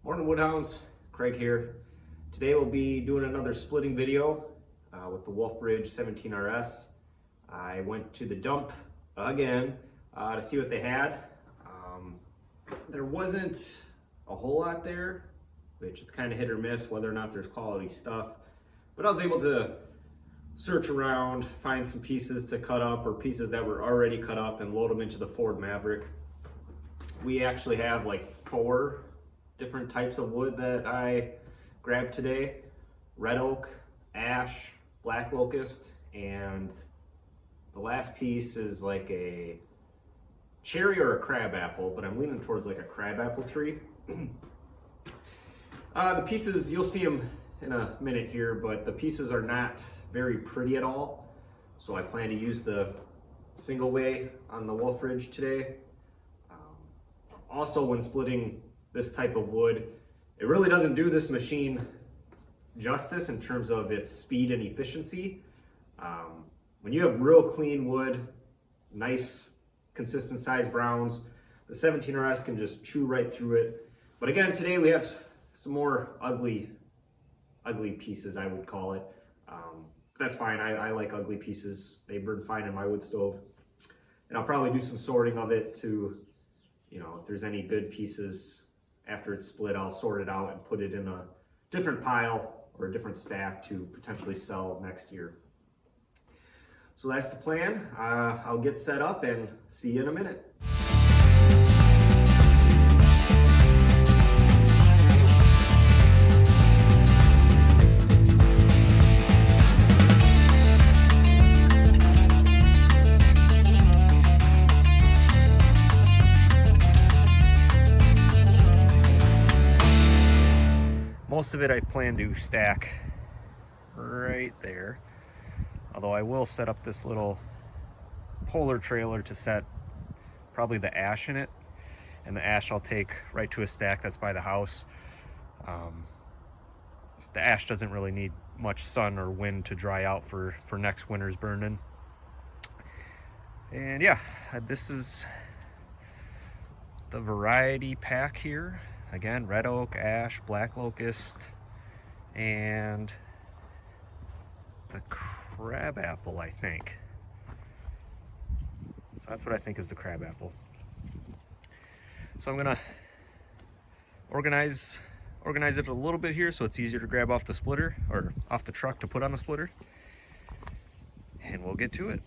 Morning Woodhounds, Craig here. Today we'll be doing another splitting video with the Wolfe Ridge 17RS. I went to the dump again to see what they had. There wasn't a whole lot there, which it's kind of hit or miss whether or not there's quality stuff. But I was able to search around, find some pieces to cut up or pieces that were already cut up and load them into the Ford Maverick. We actually have like 4 different types of wood that I grabbed today: red oak, ash, black locust, and the last piece is like a cherry or a crab apple, but I'm leaning towards like a crab apple tree. The pieces, you'll see them in a minute here, but the pieces are not very pretty at all. So I plan to use the single way on the Wolfe Ridge today. Also, when splitting this type of wood, it really doesn't do this machine justice in terms of its speed and efficiency. When you have real clean wood, nice consistent size browns, the 17RS can just chew right through it. But again, today we have some more ugly pieces, I would call it. That's fine, I like ugly pieces. They burn fine in my wood stove. And I'll probably do some sorting of it to, if there's any good pieces after it's split, I'll sort it out and put it in a different pile or a different stack to potentially sell next year. So that's the plan. I'll get set up and see you in a minute. Most of it I plan to stack right there, although I will set up this little polar trailer to set probably the ash in it, and the ash I'll take right to a stack that's by the house. The ash doesn't really need much sun or wind to dry out for next winter's burning. And yeah, this is the variety pack here. Again, red oak, ash, black locust, and the crab apple, I think. So that's what I think is the crab apple. So I'm gonna organize it a little bit here so it's easier to grab off the splitter or off the truck to put on the splitter, and we'll get to it.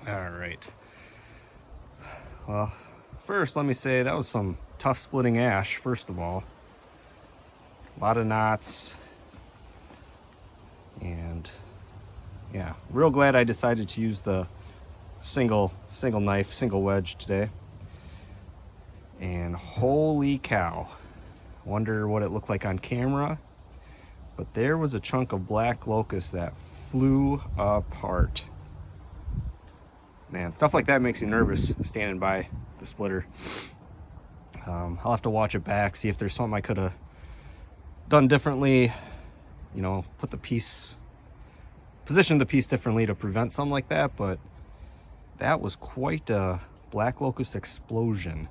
All right. Well, first let me say that was some tough splitting ash, first of all. A lot of knots. And yeah, real glad I decided to use the single knife, single wedge today. And holy cow, wonder what it looked like on camera, but there was a chunk of black locust that flew apart. Man, stuff like that makes you nervous standing by the splitter. I'll have to watch it back, see if there's something I could have done differently, you know, position the piece differently to prevent something like that. But that was quite a black locust explosion.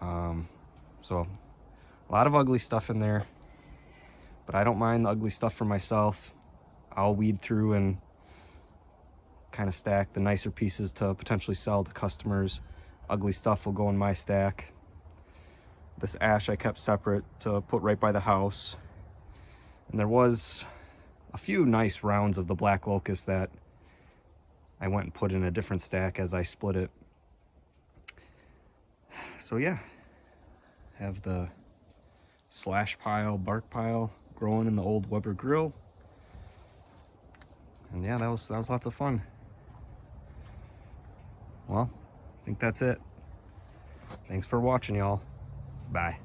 So a lot of ugly stuff in there, but I don't mind the ugly stuff for myself. I'll weed through and kind of stack the nicer pieces to potentially sell to customers. Ugly stuff will go in my stack. This ash I kept separate to put right by the house. And there was a few nice rounds of the black locust that I went and put in a different stack as I split it. So yeah, have the slash pile, bark pile growing in the old Weber grill. And yeah, that was lots of fun. Well, I think that's it. Thanks for watching, y'all. Bye.